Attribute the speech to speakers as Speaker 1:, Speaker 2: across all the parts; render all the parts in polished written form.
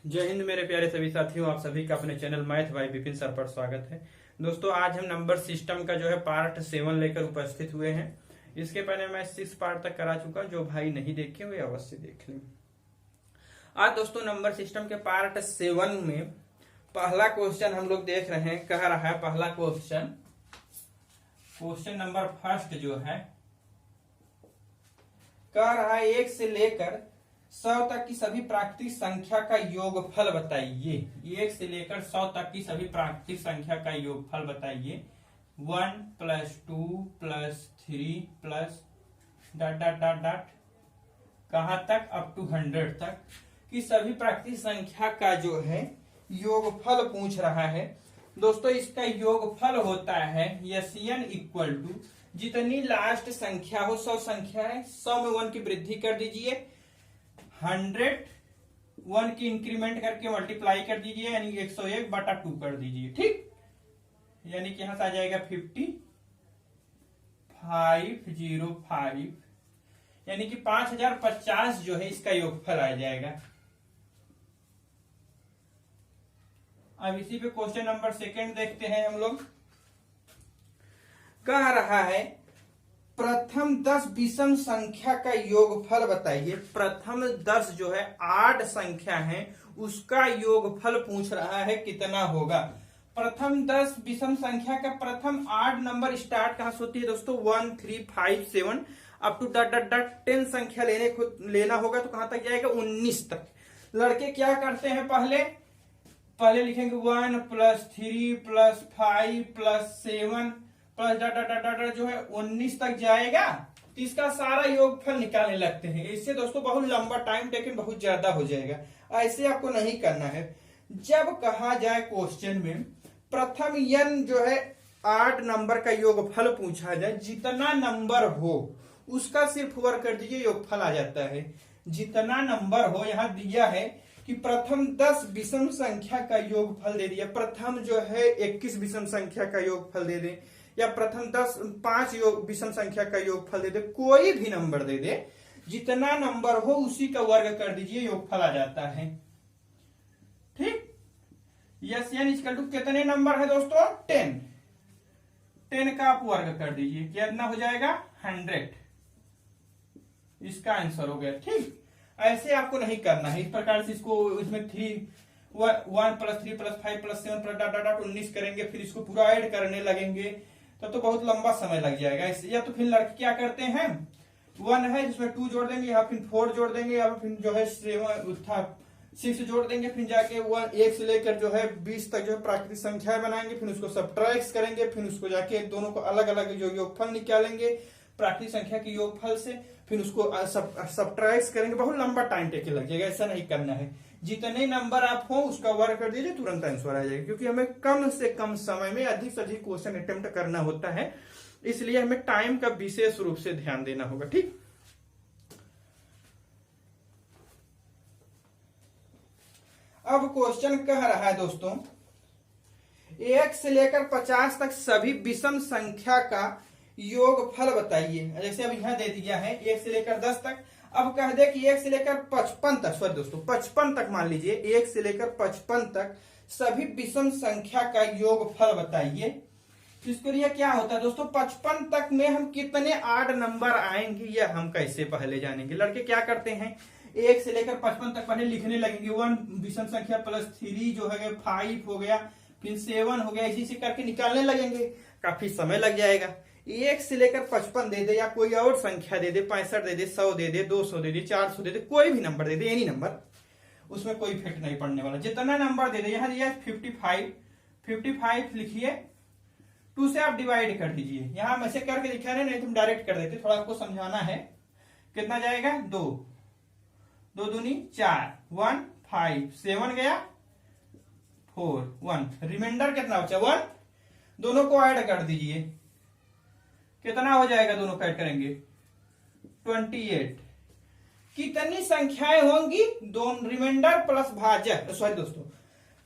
Speaker 1: जय हिंद मेरे प्यारे सभी साथियों, आप सभी का अपने channel math bye Vipin sir पर स्वागत है। दोस्तों, आज हम नंबर सिस्टम का जो है पार्ट 7 लेकर उपस्थित हुए हैं। इसके पहले मैं 6 पार्ट तक करा चुका। जो भाई नहीं देखे हुए अवश्य देख लें। आज दोस्तों नंबर सिस्टम के पार्ट 7 में पहला क्वेश्चन हम लोग देख रहे हैं। कह रहा है पहला क्वेश्चन नंबर फर्स्ट जो है कह रहा है 1 से लेकर 100 तक की सभी प्राकृतिक संख्या का योगफल बताइए। 1 से लेकर 100 तक की सभी प्राकृतिक संख्या का योगफल बताइए। 1 + 2 + 3 plus dot dot dot dot कहां तक, अप टू 100 तक की सभी प्राकृतिक संख्या का जो है योगफल पूछ रहा है। दोस्तों, इसका योगफल होता है यन इक्वल टू जितनी लास्ट संख्या हो। 100 संख्या है, 100 में 1 की वृद्धि कर दीजिए, 100 1 की इंक्रीमेंट करके मल्टीप्लाई कर दीजिए, यानी 101/2 कर दीजिए। ठीक, यानी कि यहां से आ जाएगा 50505, यानी कि 5050 जो है इसका योगफल आ जाएगा। अब इसी पे क्वेश्चन नंबर 2 देखते हैं हम लोग। कह रहा है प्रथम 10 विषम संख्या का योगफल बताइए। प्रथम 10 जो है 8 संख्या है, उसका योगफल पूछ रहा है कितना होगा। प्रथम 10 विषम संख्या का प्रथम 8 नंबर स्टार्ट कहां से होती है दोस्तों? 1 3 5 7 up to dot dot dot 10 संख्या लेना होगा तो कहां तक जाएगा? 19 तक। लड़के क्या करते हैं, पहले लिखेंगे 1 + 3 + 5 + 7 plus dot dot dot dot जो है 19 तक जाएगा, तो इसका सारा योगफल निकालने लगते हैं। इससे दोस्तों बहुत लंबा टाइम टेकन बहुत ज्यादा हो जाएगा। ऐसे आपको नहीं करना है। जब कहा जाए क्वेश्चन में प्रथम n जो है 8 नंबर का योगफल पूछा जाए, जितना नंबर हो उसका सिर्फ वर्क कर दीजिए, योगफल आ जाता है। जितना नंबर हो, यहां दिया है कि प्रथम 10 विषम संख्या का योगफल दे दिया। प्रथम जो है 21 विषम संख्या का योगफल दे दे, या प्रथम 5 विषम संख्या का योगफल दे दे, कोई भी नंबर दे दे, जितना नंबर हो उसी का वर्ग कर दीजिए, योगफल आ जाता है। ठीक, यन इक्वल टू कितने नंबर है दोस्तों? 10 का आप वर्ग कर दीजिए, कितना हो जाएगा? 100। इसका आंसर हो गया। ठीक, ऐसे आपको नहीं करना है। इस प्रकार से इसको इसमें 1 + 3 + 5 + 7 + डॉट डॉट 19 करेंगे, फिर इसको पूरा ऐड करने लगेंगे, तब तो बहुत लंबा समय लग जाएगा। या तो फिर लड़के क्या करते हैं, 1 है जिसमें 2 जोड़ देंगे, या फिर 4 जोड़ देंगे, या फिर जो है 6 जोड़ देंगे, फिर जाके 1 से लेकर जो है 20 तक जो है प्राकृतिक संख्याएं बनाएंगे, फिर उसको सब्ट्रैक्ट करेंगे, फिर उसको जाके दोनों को अलग अलग जो योगफल निकालेंगे प्राकृतिक संख्या के योगफल से, फिर उसको सब्ट्रैक्ट करेंगे। बहुत लंबा टाइम टेके लग जाएगा। ऐसा नहीं करना है। जितने नंबर आप हो उसका वर्ग कर दीजिए, तुरंत आंसर आ जाएगा। क्योंकि हमें कम से कम समय में अधिक से अधिक क्वेश्चन अटेम्प्ट करना होता है, इसलिए हमें टाइम का विशेष रूप से ध्यान देना होगा। ठीक, अब क्वेश्चन कह रहा है दोस्तों 1 से लेकर 50 तक सभी विषम संख्या का योगफल बताइए। जैसे अब यहां दे दिया है 1 से लेकर 10 तक। अब कह दे कि 1 से लेकर 55 तक, सॉरी दोस्तों 55 तक मान लीजिए, 1 से लेकर 55 तक सभी विषम संख्या का योगफल बताइए। इसके लिए क्या होता है दोस्तों, 55 तक में हम कितने 8 नंबर आएंगे यह हम कैसे पहले जानेंगे। लड़के क्या करते हैं, 1 से लेकर 55 तक पहले लिखने लगेंगे। 1 विषम संख्या प्लस 3 जो है 5 हो गया, फिर 7 हो गया, इसी से करके निकालने लगेंगे, काफी समय लग जाएगा। 1 से लेकर 55 दे दे, या कोई और संख्या दे दे, 65 दे दे, 100 दे दे, 200 दे दे, 400 दे दे, कोई भी नंबर दे दे, एनी नंबर, उसमें कोई इफेक्ट नहीं पड़ने वाला। जितना नंबर दे दे, यहां दिया 55 लिखिए, 2 से आप डिवाइड कर दीजिए। यहां हम ऐसे करके दिखा रहे, नहीं तुम डायरेक्ट कर देते, थोड़ा आपको समझाना है। कितना जाएगा? 2 2 दूनी 4, 1 5 7 गया, 4 1, रिमाइंडर कितना बचा? 1। दोनों को ऐड कर दीजिए, कितना हो जाएगा? दोनों को ऐड करेंगे 28। कितनी संख्याएं होंगी? दोनों रिमाइंडर प्लस भाजक, सॉरी दोस्तों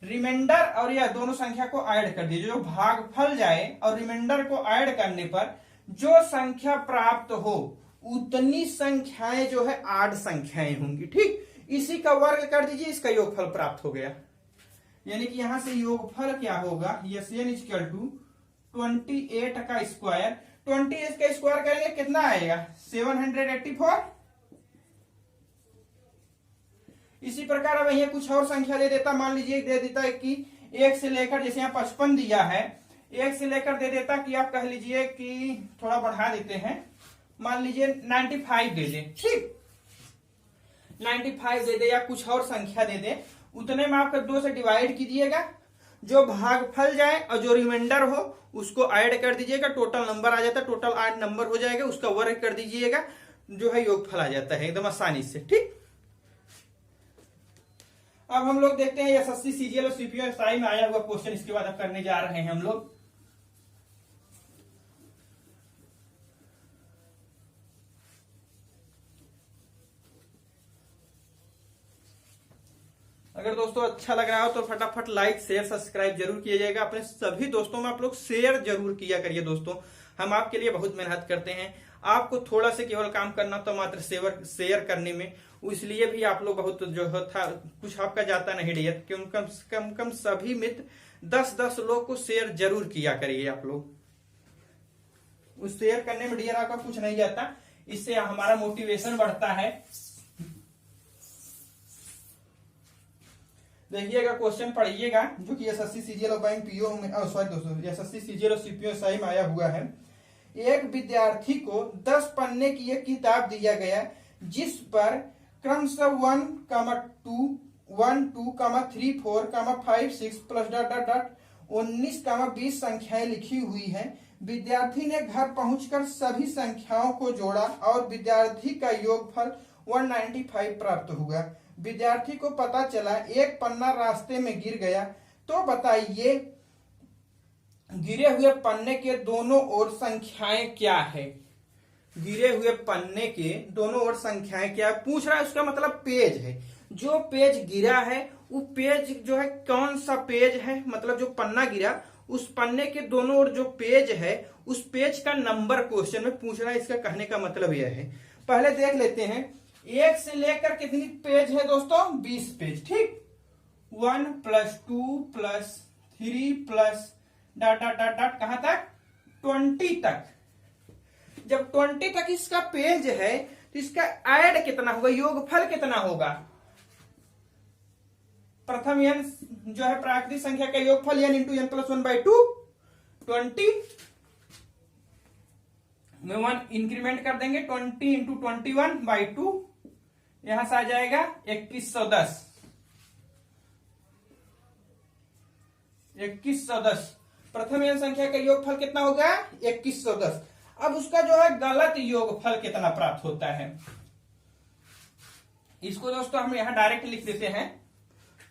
Speaker 1: रिमाइंडर और यह दोनों संख्या को ऐड कर दीजिए। जो भागफल जाए और रिमाइंडर को ऐड करने पर जो संख्या प्राप्त हो उतनी संख्याएं जो है 8 संख्याएं होंगी। ठीक, इसी का वर्ग कर दीजिए, इसका योगफल प्राप्त हो गया। यानी कि यहां से योगफल क्या होगा, SN इक्वल टू 28 का स्क्वायर, 28 का स्क्वायर करेंगे कितना आएगा 784। इसी प्रकार अब यह कुछ और संख्या दे देता, मान लीजिए दे देता है कि 1 से लेकर, जैसे यहाँ 55 दिया है, 1 से लेकर दे देता कि आप कह लीजिए कि थोड़ा बढ़ा देते हैं, मान लीजिए 95 दे दे, ठीक 95 दे दे या कुछ और संख्या दे दे, उतने में आपका 2 से डिवाइड कीजिएगा, जो भागफल जाए और जो रिमाइंडर हो उसको ऐड कर दीजिएगा, टोटल नंबर आ जाता है, टोटल 8 नंबर हो जाएगा, उसका वर्ग कर दीजिएगा, जो है योगफल आ जाता है एकदम आसानी से, ठीक। अब हम लोग देखते हैं एसएससी सीजीएल और सीपीओ में आया हुआ क्वेश्चन, इसके बाद अब करने जा रहे हैं हम लोग। अगर दोस्तों अच्छा लग रहा हो तो फटाफट लाइक शेयर सब्सक्राइब जरूर किया जाएगा, अपने सभी दोस्तों में आप लोग शेयर जरूर किया करिए दोस्तों, हम आपके लिए बहुत मेहनत करते हैं, आपको थोड़ा से केवल काम करना तो मात्र शेयर करने में, इसलिए भी आप लोग बहुत जो था कुछ आपका जाता नहीं डियर, क्योंकि कम कम सभी मित्र 10-10 लोग को शेयर जरूर किया करिए आप लोग, उस शेयर करने में डियर आपका कुछ नहीं जाता, इससे हमारा मोटिवेशन बढ़ता है। देखिएगा क्वेश्चन पढ़िएगा जो कि एसएससी सीजीएल और बैंक पीओ में, सॉरी दोस्तों, एसएससी सीजीएल और सीपीओ में आया हुआ है। एक विद्यार्थी को 10 पन्ने की एक किताब दिया गया जिस पर क्रमशः 1,2, 1, 2, 3, 4, 5, 6 प्लस डॉट डॉट डॉट 19, 20 संख्याएं लिखी हुई हैं। विद्यार्थी ने घर पहुंचकर सभी संख्याओं को जोड़ा और विद्यार्थी का योगफल 195 प्राप्त हुआ। विद्यार्थी को पता चला एक पन्ना रास्ते में गिर गया, तो बताइए गिरे हुए पन्ने के दोनों ओर संख्याएं क्या है। गिरे हुए पन्ने के दोनों ओर संख्याएं क्या है पूछ रहा है, उसका मतलब पेज है, जो पेज गिरा है वो पेज जो है कौन सा पेज है, मतलब जो पन्ना गिरा उस पन्ने के दोनों ओर जो पेज है उस पेज का नंबर क्वेश्चन में पूछ रहा है, इसका कहने का मतलब यह है। पहले देख लेते हैं 1 से लेकर कितनी पेज है दोस्तों, 20 पेज, ठीक। 1 + 2 + 3 plus dot dot dot dot कहां तक 20 तक। जब 20 तक इसका पेज है तो इसका ऐड कितना होगा, योगफल कितना होगा। प्रथम n जो है प्राकृतिक संख्या का योगफल n × n + 1/2 20 में 1 इंक्रीमेंट कर देंगे, 20 × 21/2 यहां से आ जाएगा 2110। 2110 प्रथम n संख्या का योगफल कितना होगा 2110। अब उसका जो है गलत योगफल कितना प्राप्त होता है, इसको दोस्तों हम यहां डायरेक्ट लिख देते हैं,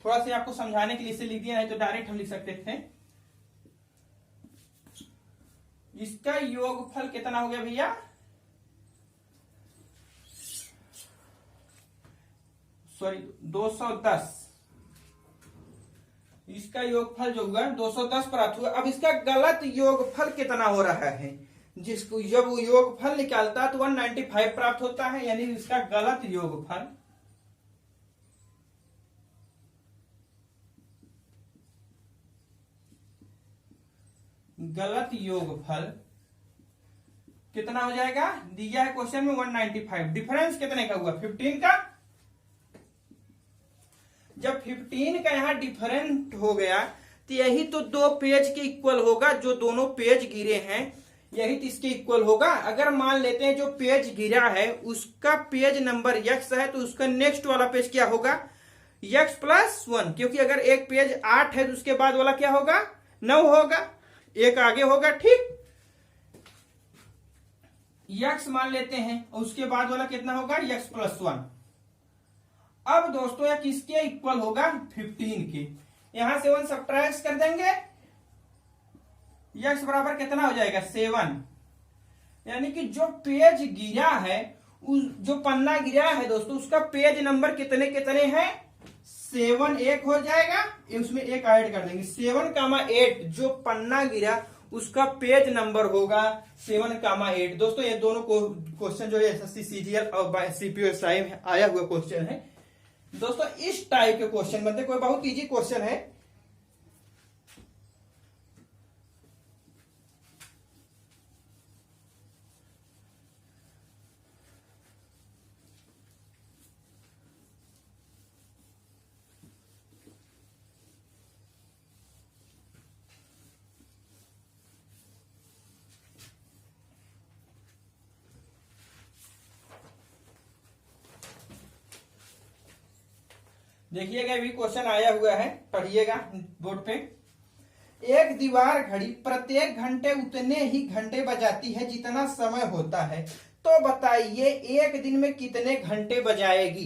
Speaker 1: थोड़ा सा आपको समझाने के लिए इसे लिख दिया, नहीं तो डायरेक्ट हम लिख सकते थे। इसका योगफल कितना हो गया भैया, सॉरी 210, इसका योगफल जो हुआ 210 प्राप्त हुआ। अब इसका गलत योगफल कितना हो रहा है, जिसको जब वो योगफल निकालता है तो 195 प्राप्त होता है, यानी इसका गलत योगफल कितना हो जाएगा, दिया है क्वेश्चन में 195, डिफरेंस कितने का हुआ 15 का। जब 15 का यहां डिफरेंट हो गया तो यही तो 2 पेज के इक्वल होगा, जो दोनों पेज गिरे हैं यही तो इसके इक्वल होगा। अगर मान लेते हैं जो पेज गिरा है उसका पेज नंबर x है तो उसका नेक्स्ट वाला पेज क्या होगा x + 1, क्योंकि अगर एक पेज 8 है तो उसके बाद वाला क्या होगा 9 होगा, एक आगे होगा, ठीक। x मान लेते हैं और उसके बाद वाला कितना होगा x + 1। अब दोस्तों यह किसके इक्वल होगा 15 के, यहां से 1 सब्ट्रैक्ट कर देंगे, x बराबर कितना हो जाएगा 7। यानी कि जो पेज गिरा है जो पन्ना गिरा है दोस्तों उसका पेज नंबर कितने कितने हैं 7, एक हो जाएगा, उसमें एक ऐड कर देंगे 7,8, जो पन्ना गिरा उसका पेज नंबर होगा 7,8। दोस्तों ये दोनों क्वेश्चन जो है एसएससी सीजीएल और सीपीओ में आया हुआ क्वेश्चन है, दोस्तों इस टाइप के क्वेश्चन बनते, कोई बहुत इजी क्वेश्चन है। देखिएगा अभी क्वेश्चन आया हुआ है, पढ़िएगा बोर्ड पे। एक दीवार घड़ी प्रत्येक घंटे उतने ही घंटे बजाती है जितना समय होता है, तो बताइए एक दिन में कितने घंटे बजाएगी।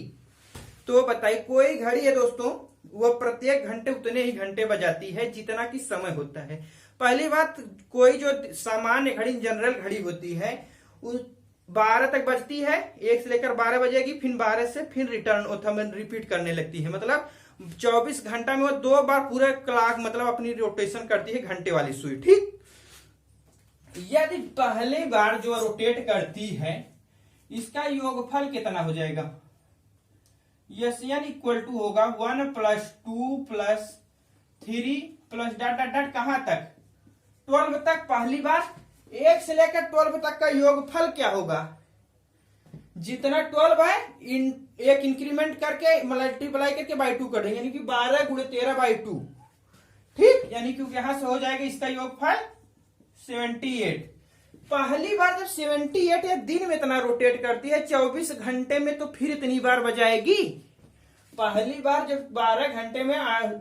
Speaker 1: तो बताइए, कोई घड़ी है दोस्तों, वो प्रत्येक घंटे उतने ही घंटे बजाती है जितना कि समय होता है। पहली बात, कोई जो सामान्य घड़ी जनरल घड़ी होती है, 12 तक बजती है, 1 से लेकर 12 बजेगी, फिर 12 से फिर रिटर्न रिपीट करने लगती है। मतलब 24 घंटा में वो 2 बार पूरे क्लॉक मतलब अपनी रोटेशन करती है, घंटे वाली सुई। ठीक, यदि पहली बार जो रोटेट करती है, इसका योगफल कितना हो जाएगा। यन इक्वल टू होगा 1 + 2 + 3 प्लस डॉट डॉट डॉट कहां तक, 12 तक। पहली बार 1 से लेकर 12 तक का योगफल क्या होगा, जितना 12 है एक इंक्रीमेंट करके मल्टीप्लाई करके बाई 2 कर देंगे, यानी कि 12 × 13/2। ठीक, यानी कि यहां से हो जाएगा इसका योगफल 78। पहली बार जब 78 या दिन में इतना रोटेट करती है 24 घंटे में, तो फिर इतनी बार बजाएगी। पहली बार जब 12 घंटे में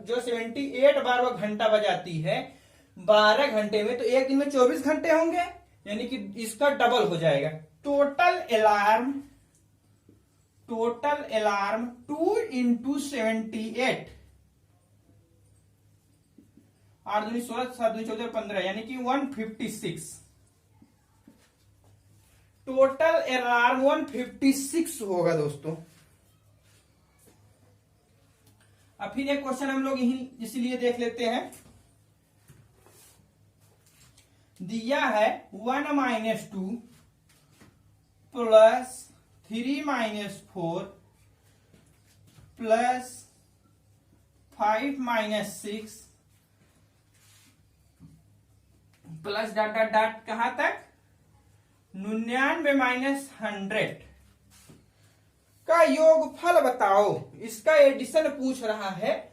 Speaker 1: जो 78 बार वो घंटा बजाती है 12 घंटे में, तो एक दिन में 24 घंटे होंगे, यानी कि इसका डबल हो जाएगा। टोटल अलार्म 2 × 78, 8 दूनी 16, 7 दूनी 14, 15, यानी कि 156। टोटल अलार्म 156 होगा दोस्तों। अब फिर एक क्वेश्चन हम लोग यही इसलिए देख लेते हैं। दिया है 1 - 2 + 3 - 4 + 5 - 6 प्लस डॉट डॉट डॉट कहां तक, 99 - 100 का योगफल बताओ। इसका एडिशन पूछ रहा है,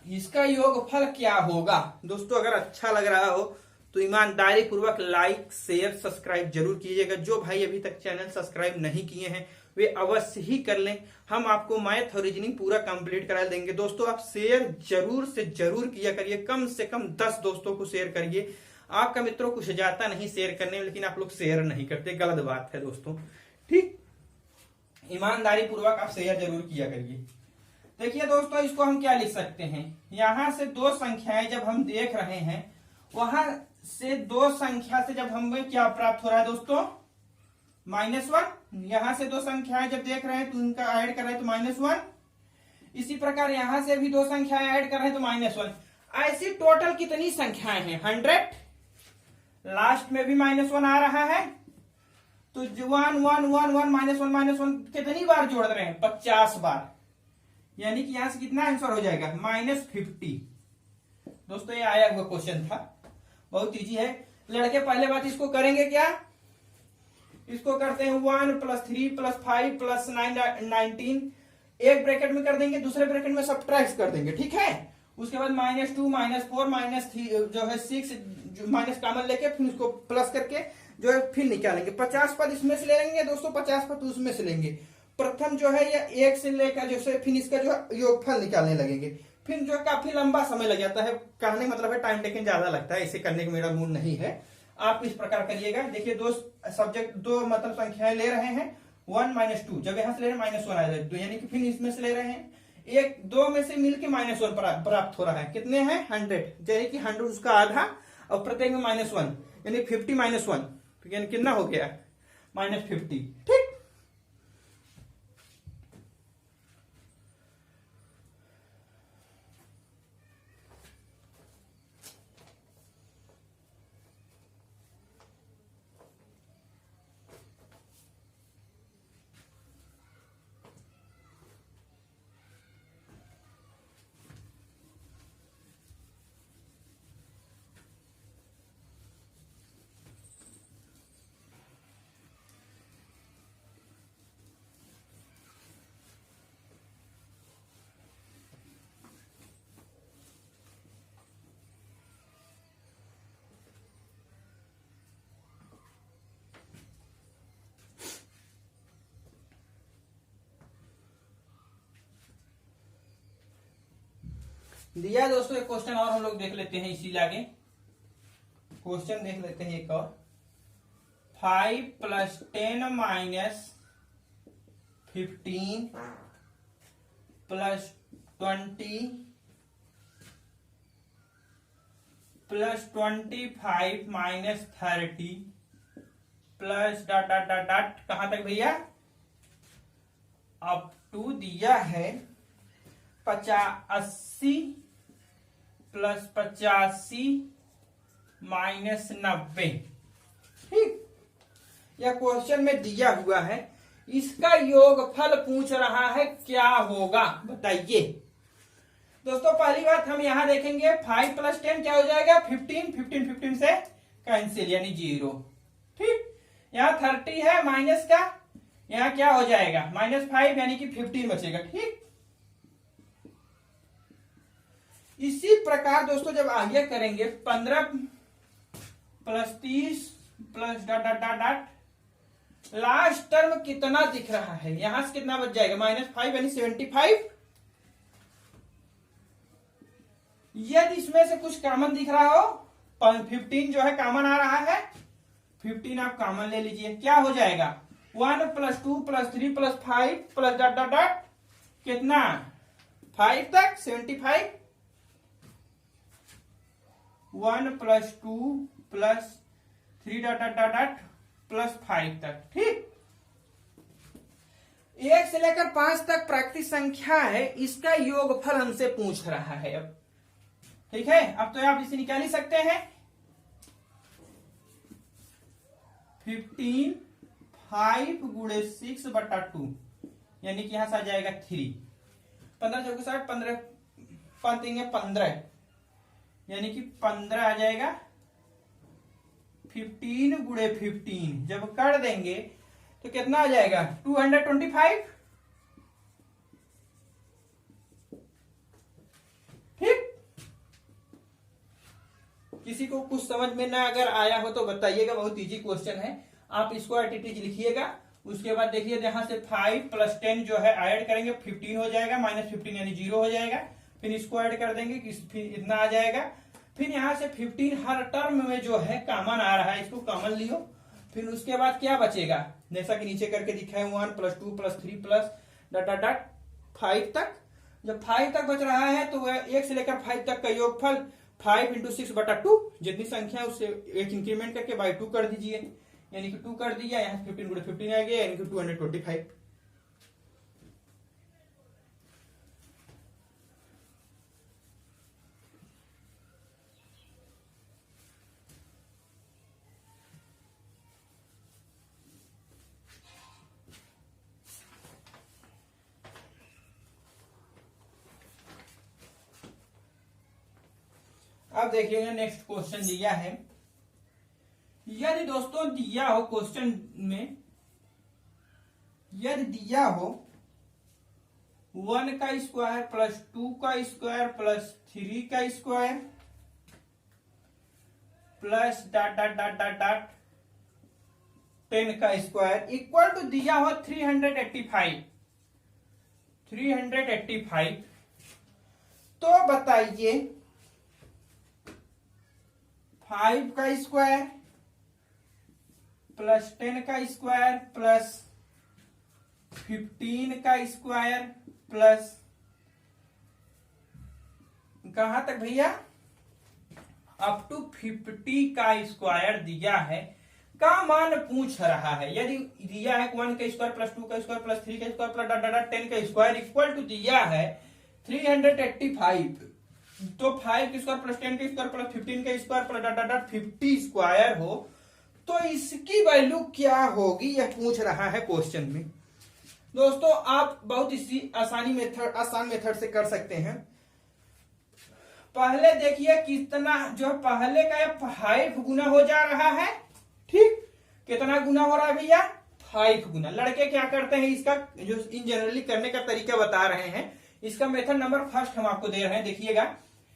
Speaker 1: इसका योगफल क्या होगा। दोस्तों अगर अच्छा लग रहा हो तो ईमानदारी पूर्वक लाइक शेयर सब्सक्राइब जरूर कीजिएगा। जो भाई अभी तक चैनल सब्सक्राइब नहीं किए हैं वे अवश्य ही कर लें। हम आपको मैथ और रीजनिंग पूरा कंप्लीट करा देंगे। दोस्तों आप शेयर जरूर से जरूर किया करिए, कम से कम 10 दोस्तों को शेयर करिए। आपका मित्रों कुछ जाता नहीं शेयर करने में, लेकिन आप लोग शेयर नहीं करते, गलत बात है दोस्तों। ठीक, ईमानदारी पूर्वक आप शेयर जरूर किया करिए। देखिए दोस्तों, इसको हम क्या लिख सकते हैं, यहां से 2 संख्याएं जब हम देख रहे हैं, वहां से 2 संख्या से जब हमें क्या प्राप्त हो रहा है दोस्तों, -1। यहां से 2 संख्याएं जब देख रहे हैं तो उनका ऐड कर रहे हैं तो -1। इसी प्रकार यहां से भी 2 संख्याएं ऐड कर रहे हैं तो -1। ऐसी टोटल कितनी संख्याएं हैं, 100। लास्ट में भी -1 आ रहा है, तो 1 1 1 1 -1 कितनी बार जोड़ रहे हैं, 50 बार। यानी कि यहां से कितना आंसर हो जाएगा, -50। दोस्तों ये आया हुआ क्वेश्चन था, बहुत इजी है। लड़के पहले बात इसको करेंगे क्या, इसको करते हैं 1 + 3 + 5 + 9 19, एक ब्रैकेट में कर देंगे, दूसरे ब्रैकेट में सब्ट्रैक्ट कर देंगे। ठीक है, उसके बाद -2 -4 -3 जो है 6 माइनस कॉमन लेके फिर उसको प्लस करके जो है फिर निकालेंगे। 50 पद इसमें से ले लेंगे दोस्तों, 50 पद उसमें से लेंगे। प्रथम जो है ये 1 से लेकर जो है फिर इसका जो है योगफल निकालने लगेंगे। फिर जो काफी लंबा समय लग जाता है, कहने मतलब है टाइम टेकन ज्यादा लगता है, इसे करने का मेरा मूड नहीं है। आप इस प्रकार करिएगा। देखिए 2 सब्जेक्ट 2 मतलब संख्याएं ले रहे हैं, 1 - 2, जब यहां से ले रहे हैं -1 आ जाए, यानी कि फिर इसमें से ले रहे हैं, एक 2 में से मिलके -1 प्राप्त हो रहा है। कितने हैं, 100, यानी कि 100 उसका आधा और प्रत्येक में -1, यानी 50 - 1, तो यानी कितना हो गया, -50। ठीक, दिया दोस्तों एक क्वेश्चन और हम लोग देख लेते हैं, इसी लागे क्वेश्चन देख लेते हैं एक और। 5 + 10 - 15 + 20 + 25 - 30 plus dot dot dot dot कहां तक भैया, अप टू दिया है 80 + 85 - 90। ठीक, यह क्वेश्चन में दिया हुआ है, इसका योगफल पूछ रहा है, क्या होगा बताइए। दोस्तों पहली बात हम यहां देखेंगे 5 + 10 क्या हो जाएगा 15, 15 से कैंसिल यानी 0। ठीक, यहां 30 है माइनस का, यहां क्या हो जाएगा -5 यानी कि 15 बचेगा। ठीक, इसी प्रकार दोस्तों जब आगे करेंगे 15 + 30 + dot dot dot dot, last term कितना दिख रहा है, यहां से कितना बच जाएगा -5 यानी 75। यदि इसमें से कुछ कॉमन दिख रहा हो, 15 जो है कॉमन आ रहा है, 15 आप कॉमन ले लीजिए, क्या हो जाएगा 1 + 2 + 3 + 5 + डॉट डॉट डॉट कितना 5 तक 75। 1 + 2 + 3 डॉट डॉट डॉट डॉट + 5 तक। ठीक, 1 से लेकर 5 तक प्राकृतिक संख्या है, इसका योगफल हमसे पूछ रहा है। अब ठीक है, अब तो आप इसे निकाल ही सकते हैं। 15 5 × 6/2 यानी कि यहां से आ जाएगा 3। 15 × 60 15 15 यानी कि 15 आ जाएगा। 15 × 15 जब कर देंगे तो कितना आ जाएगा 225। ठीक, किसी को कुछ समझ में ना अगर आया हो तो बताइएगा, बहुत इजी क्वेश्चन है, आप इसको एटीटीज लिखिएगा। उसके बाद देखिए यहां से 5 + 10 जो है ऐड करेंगे 15 हो जाएगा, -15 यानी 0 हो जाएगा। फिर इसको ऐड कर देंगे कि फिर इतना आ जाएगा। फिर यहां से 15 हर टर्म में जो है कॉमन आ रहा है, इसको कॉमन लियो। फिर उसके बाद क्या बचेगा, जैसा कि नीचे करके दिखा है 1 + 2 + 3 + डॉट डॉट डॉट 5 तक। जब 5 तक बच रहा है तो 1 से लेकर 5 तक का योगफल 5 × 6/2, जितनी संख्या है उससे एक इंक्रीमेंट करके बाई 2 कर दीजिए, यानी कि 2 कर दिया, यहाँ 15 × 15 आ गया यानी कि 225। अब देखिएगा नेक्स्ट क्वेश्चन दिया है, यदि दोस्तों दिया हो क्वेश्चन में, यदि दिया हो 1 का स्क्वायर + 2 का स्क्वायर + 3 का square plus dot dot dot dot dot 10 का स्क्वायर इक्वल टू दिया हो 385। तो बताइए 5 का स्क्वायर + 10 का स्क्वायर + 15 का स्क्वायर प्लस कहां तक भैया अप टू 50 का स्क्वायर दिया है, का मान पूछ रहा है। यदि दिया है 1 का स्क्वायर + 2 का स्क्वायर + 3 का स्क्वायर + डॉट डॉट 10 का स्क्वायर इक्वल टू दिया है 385, तो 5 का स्क्वायर + 10 का स्क्वायर + 15 का स्क्वायर + डॉट डॉट 50 स्क्वायर हो तो इसकी वैल्यू क्या होगी, यह पूछ रहा है क्वेश्चन में। दोस्तों आप बहुत इसी आसान मेथड से कर सकते हैं। पहले देखिए कितना जो पहले का 5 गुना हो जा रहा है, ठीक, कितना गुना हो रहा है भैया 5 गुना। लड़के क्या करते हैं, इसका जो इन जनरली करने का तरीका बता रहे हैं, इसका मेथड नंबर फर्स्ट हम आपको दे रहे हैं। देखिएगा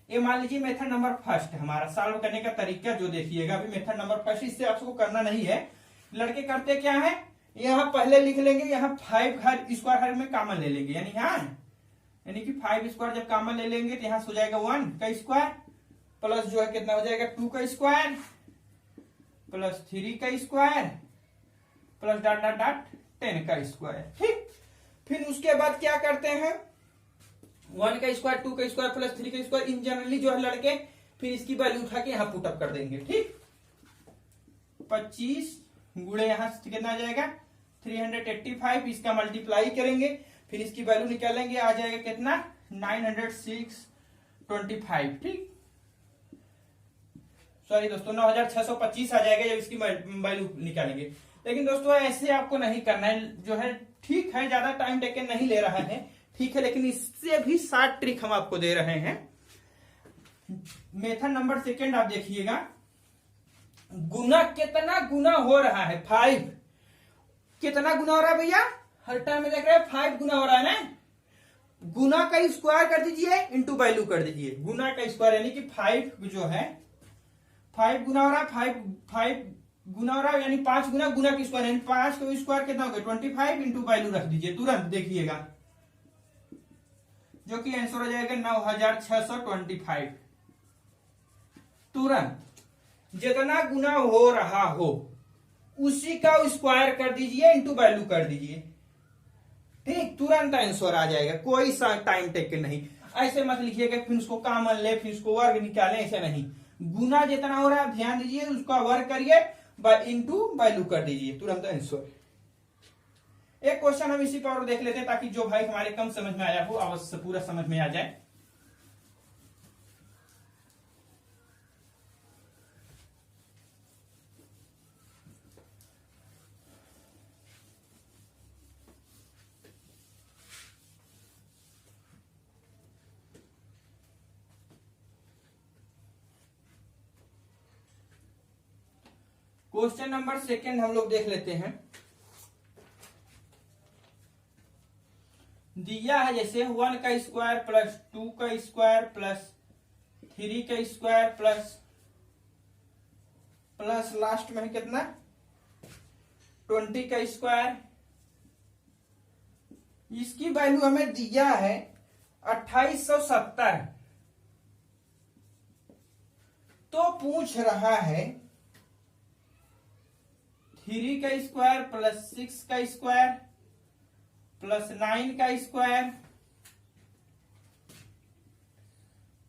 Speaker 1: ये मान लीजिए मेथड नंबर फर्स्ट हमारा सॉल्व करने का तरीका जो देखिएगा, अभी मेथड नंबर फर्स्ट इससे आपको करना नहीं है। लड़के करते क्या है, यहां पहले लिख लेंगे, यहाँ 5 हर स्क्वायर हर में कॉमन ले लेंगे, यानी यानी कि 5 स्क्वायर जब कॉमन ले लेंगे तो यहां से हो जाएगा 1 का स्क्वायर प्लस जो है कितना हो जाएगा 2 का स्क्वायर प्लस 3 का square plus dot dot dot 10 का स्क्वायर। ठीक, फिर उसके बाद क्या करते हैं 1 का स्क्वायर 2 का स्क्वायर प्लस 3 का स्क्वायर इन जनरली जो है लड़के, फिर इसकी वैल्यू उठा के यहां पुटअप कर देंगे। ठीक, 25 गुणे यहां से कितना आ जाएगा 385, इसका मल्टीप्लाई करेंगे फिर इसकी वैल्यू निकालेंगे, आ जाएगा कितना 906.25। ठीक, सॉरी दोस्तों 9625 आ जाएगा जब इसकी वैल्यू निकालेंगे। लेकिन दोस्तों ऐसे आपको नहीं करना है, जो है ठीक है ज्यादा टाइम टेकन नहीं ले रहा है, ठीक है, लेकिन इससे भी 60 ट्रिक हम आपको दे रहे हैं। मेथड नंबर सेकेंड आप देखिएगा, गुना कितना गुना हो रहा है 5, कितना गुना हो रहा है भैया, हर टाइम में देख रहे हैं 5 गुना हो रहा है ना, गुना का स्क्वायर कर दीजिए इंटू वैल्यू कर दीजिए, गुना का स्क्वायर यानी कि 5 जो है 5 गुना हो रहा है, 5 गुना हो रहा है यानी 5 गुना गुना की स्क्वायर यानी 5 का स्क्वायर कितना हो गया 25 इंटू वैल्यू रख दीजिए, तुरंत देखिएगा जो कि आंसर हो जाएगा 9625। तुरंत जितना गुना हो रहा हो उसी का स्क्वायर कर दीजिए इंटू वैल्यू कर दीजिए। ठीक, तुरंत आंसर आ जाएगा, कोई सा टाइम टेक के नहीं। ऐसे मत लिखिएगा फिर उसको कॉमन ले फिर उसको वर्ग निकालें, ऐसे नहीं। गुना जितना हो रहा है ध्यान दीजिए, उसका वर्ग करिए इंटू वैल्यू कर दीजिए, तुरंत आंसर। एक क्वेश्चन हम इसी पर देख लेते हैं ताकि जो भाई हमारे कम समझ में आया हो अवश्य पूरा समझ में आ जाए। क्वेश्चन नंबर सेकेंड हम लोग देख लेते हैं। दिया है जैसे 1 का स्क्वायर प्लस 2 का स्क्वायर प्लस 3 का स्क्वायर प्लस लास्ट में है कितना 20 का स्क्वायर, इसकी वैल्यू हमें दिया है 2870। तो पूछ रहा है 3 का स्क्वायर प्लस 6 का स्क्वायर प्लस 9 का स्क्वायर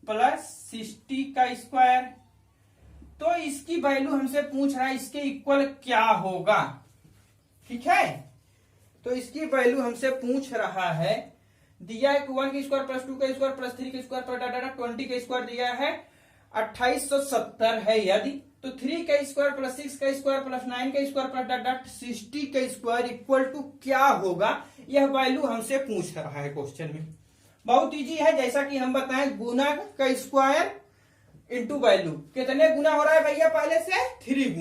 Speaker 1: प्लस 60 का स्क्वायर। तो इसकी वैल्यू हमसे पूछ रहा है इसके इक्वल क्या होगा। ठीक है, तो इसकी वैल्यू हमसे पूछ रहा है, दिया है 1 का स्क्वायर प्लस 2 का स्क्वायर प्लस 3 का स्क्वायर प्लस 20 का स्क्वायर दिया है 2870 है, यदि तो 3 का स्क्वायर प्लस 6 का स्क्वायर प्लस 9 का स्क्वायर प्लस 60 का स्क्वायर इक्वल टू क्या होगा, यह वैल्यू हमसे पूछ रहा है क्वेश्चन में। बहुत इजी है, जैसा कि हम बताएं गुना का स्क्वायर इंटू वैल्यू, कितने गुना हो रहा है भैया पहले से 3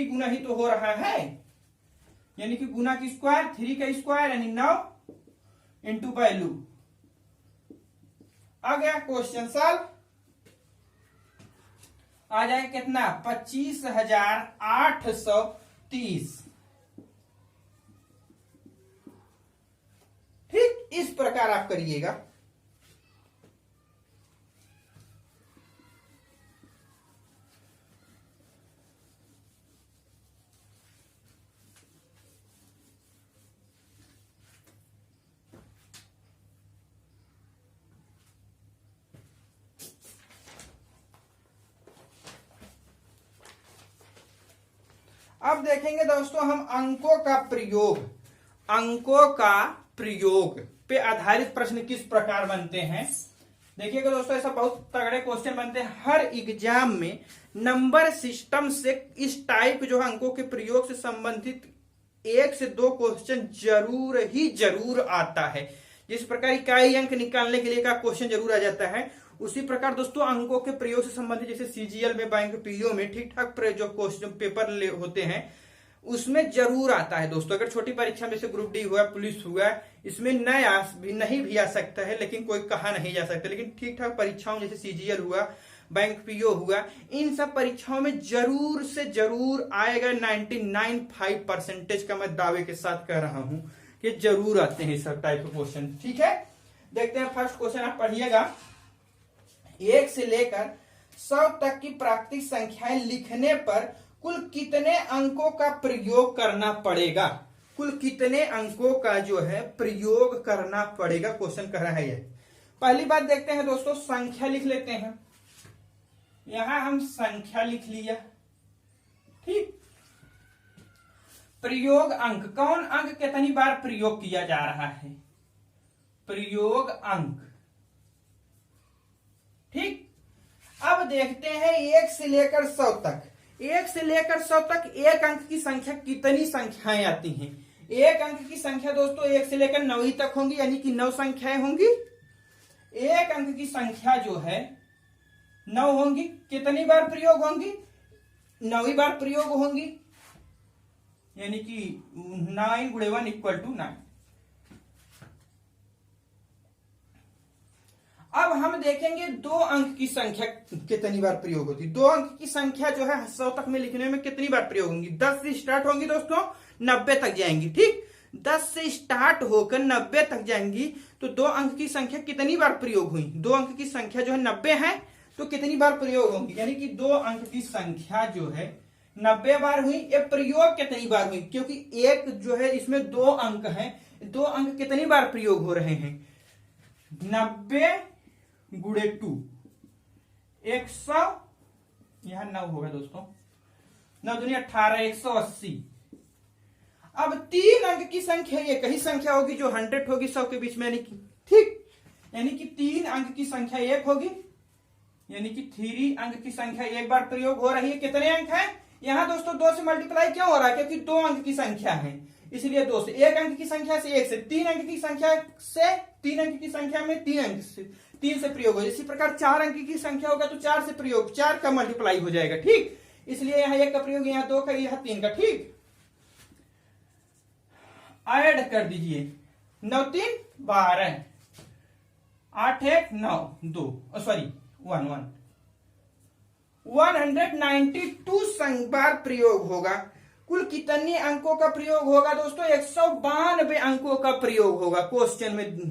Speaker 1: गुना ही तो हो रहा है, यानी कि गुना की स्क्वायर 3 का स्क्वायर यानी 9 इंटू वैल्यू आ गया। क्वेश्चन सॉल्व आ जाए कितना 25,830। ठीक, इस प्रकार आप करिएगा। अब देखेंगे दोस्तों हम अंकों का प्रयोग पे आधारित प्रश्न किस प्रकार बनते हैं। देखिएगा दोस्तों ऐसा बहुत तगड़े क्वेश्चन बनते हैं हर एग्जाम में, नंबर सिस्टम से इस टाइप जो अंकों के प्रयोग से संबंधित 1 से 2 क्वेश्चन जरूर आता है। जिस प्रकार इकाई अंक निकालने के लिए का क्वेश्चन जरूर आ जाता है, उसी प्रकार दोस्तों अंकों के प्रयोग से संबंधित जैसे सीजीएल में बैंक पीओ में ठीक ठाक जो क्वेश्चन पेपर होते हैं उसमें जरूर आता है दोस्तों। अगर छोटी परीक्षा में जैसे ग्रुप डी हुआ, पुलिस हुआ, इसमें नहीं भी आ सकता है, लेकिन कोई कहा नहीं जा सकता, लेकिन ठीक ठाक परीक्षाओं जैसे सीजीएल हुआ, बैंक पीओ हुआ, इन सब परीक्षाओं में जरूर से जरूर आएगा। 99.5% का मैं दावे के साथ कह रहा हूं कि जरूर आते हैं इस सब टाइप के क्वेश्चन। ठीक है, देखते हैं फर्स्ट क्वेश्चन, आप पढ़िएगा। 1 से लेकर 100 तक की प्राकृतिक संख्याएं लिखने पर कुल कितने अंकों का प्रयोग करना पड़ेगा? कुल कितने अंकों का जो है प्रयोग करना पड़ेगा, क्वेश्चन कह रहा है ये। पहली बात देखते हैं दोस्तों, संख्या लिख लेते हैं। यहां हम संख्या लिख लिया, ठीक। प्रयोग अंक, कौन अंक कितनी बार प्रयोग किया जा रहा है? प्रयोग अंक, ठीक। अब देखते हैं 1 से लेकर 100 तक। 1 से लेकर 100 तक एक अंक की संख्या कितनी संख्याएं आती हैं? एक अंक की संख्या दोस्तों 1 से लेकर 9 तक होंगी, यानी कि 9 संख्याएं होंगी। एक अंक की संख्या जो है 9 होंगी। कितनी बार प्रयोग होंगी? 9 बार प्रयोग होंगी, यानी कि 9 × 1 = 9। अब हम देखेंगे 2 अंक की संख्या कितनी बार प्रयोग होती है। 2 अंक की संख्या जो है 100 तक में लिखने में कितनी बार प्रयोग होंगी? 10 से स्टार्ट होंगी दोस्तों, 90 तक जाएंगी, ठीक। 10 से स्टार्ट होकर 90 तक जाएंगी, तो 2 अंक की संख्या कितनी बार प्रयोग हुई? 2 अंक की संख्या जो है 90 है, तो कितनी बार प्रयोग होंगी? यानी कि 2 अंक की संख्या जो है 90 बार हुई। ये प्रयोग कितनी बार हुई? क्योंकि एक जो है इसमें 2 अंक हैं, 2 अंक कितनी बार प्रयोग हो रहे हैं? 90 × 2 100, यहां 9 होगा दोस्तों, 9 दूनी 18, 180। अब 3 अंक की संख्या एक ही संख्या होगी जो 100 होगी 100 के बीच में, यानी कि, ठीक, यानी कि 3 अंक की संख्या 1 होगी, यानी कि 3 अंक की संख्या एक बार प्रयोग हो रही है। कितने अंक है यहां दोस्तों? 2 से मल्टीप्लाई क्यों हो रहा है? क्योंकि 2 अंक की संख्या है, इसलिए 2 से। 1 अंक की संख्या से 1 से, 3 अंक की संख्या से, 3 अंक की संख्या में 3 अंक से 3 से प्रयोग हो। इसी प्रकार 4 अंक की संख्या होगा तो 4 से प्रयोग, 4 का मल्टीप्लाई हो जाएगा, ठीक। इसलिए यहां 1 का प्रयोग, यहां 2 का, यहां 3 का, ठीक। ऐड कर दीजिए, 9 × 3 = 12, 8 × 1 = 9, 2 सॉरी 1 192 बार प्रयोग होगा। कुल कितने अंकों का प्रयोग होगा दोस्तों? 192 अंकों का प्रयोग होगा क्वेश्चन में,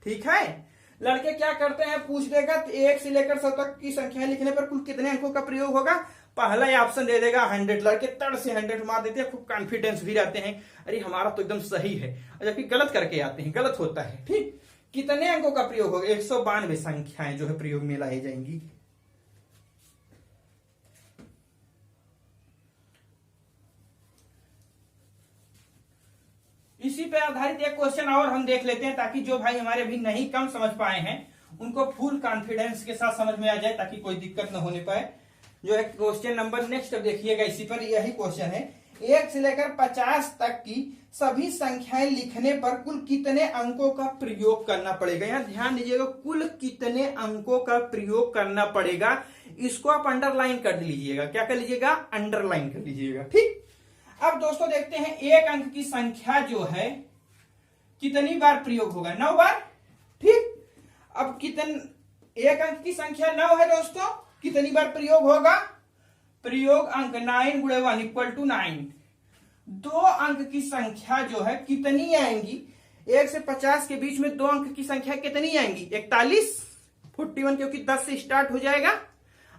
Speaker 1: ठीक है। लड़के क्या करते हैं, पूछ देगा 1 से लेकर 100 तक की संख्या लिखने पर कुल कितने अंकों का प्रयोग होगा? पहला ही ऑप्शन दे देगा 100। लड़के तड़ से 100 मार देते हैं, खूब कॉन्फिडेंस भी रहते हैं, अरे हमारा तो एकदम सही है, जबकि गलत करके आते हैं, गलत होता है, ठीक। कितने अंकों का प्रयोग होगा? 192 संख्याएं जो है प्रयोग में लाई जाएंगी। इसी पे आधारित एक क्वेश्चन और हम देख लेते हैं, ताकि जो भाई हमारे भी नहीं कम समझ पाए हैं उनको फुल कॉन्फिडेंस के साथ समझ में आ जाए, ताकि कोई दिक्कत न होने पाए। जो है क्वेश्चन नंबर नेक्स्ट देखिएगा, इसी पर यही क्वेश्चन है। 1 से लेकर 50 तक की सभी संख्याएं लिखने पर कुल कितने अंकों का प्रयोग करना पड़ेगा? यहां ध्यान दीजिएगा, कुल कितने अंकों का प्रयोग करना पड़ेगा, इसको आप अंडरलाइन कर लीजिएगा। क्या कर लीजिएगा? अंडरलाइन कर लीजिएगा, ठीक। अब दोस्तों देखते हैं 1 अंक की संख्या जो है कितनी बार प्रयोग होगा? 9 बार, ठीक। अब 1 अंक की संख्या 9 है दोस्तों, कितनी बार प्रयोग होगा? प्रयोग अंक 9 × 1 = 9। 2 अंक की संख्या जो है कितनी आएंगी? 1 से 50 के बीच में 2 अंक की संख्या कितनी आएंगी? 41, 41, क्योंकि 10 से स्टार्ट हो जाएगा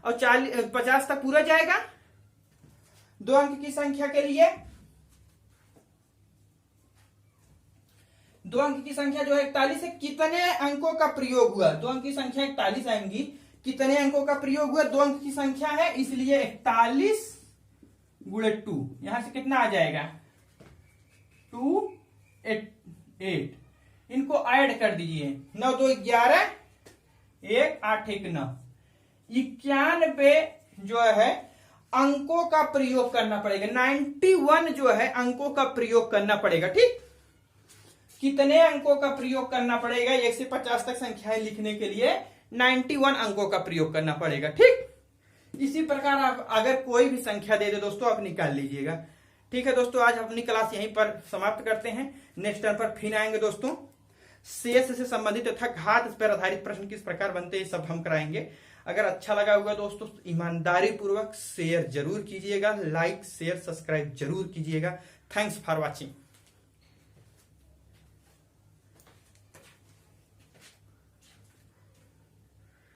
Speaker 1: और 50 तक पूरा जाएगा। 2 अंक की संख्या के लिए 2 अंक की संख्या जो है 41 है। कितने अंकों का प्रयोग हुआ? 2 अंक की संख्या 41 आएंगी। कितने अंकों का प्रयोग हुआ? 2 अंक की संख्या है, इसलिए 41 × 2, यहां से कितना आ जाएगा? 2 8। इनको ऐड कर दीजिए, 9 2 11, 1 8 1 9, 91 जो है अंकों का प्रयोग करना पड़ेगा। 91 जो है अंकों का प्रयोग करना पड़ेगा, ठीक। कितने अंकों का प्रयोग करना पड़ेगा? 1 से 50 तक संख्याएं लिखने के लिए 91 अंकों का प्रयोग करना पड़ेगा, ठीक। इसी प्रकार आप अगर कोई भी संख्या दे दे दोस्तों, आप निकाल लीजिएगा, ठीक है दोस्तों। आज अपनी क्लास यहीं पर समाप्त करते हैं। नेक्स्ट टाइम पर फिर आएंगे दोस्तों। शेष से संबंधित तथा घात पर आधारित प्रश्न किस प्रकार बनते हैं, सब हम कराएंगे। अगर अच्छा लगा होगा दोस्तों, ईमानदारी पूर्वक शेयर जरूर कीजिएगा, लाइक शेयर सब्सक्राइब जरूर कीजिएगा। Thanks for watching.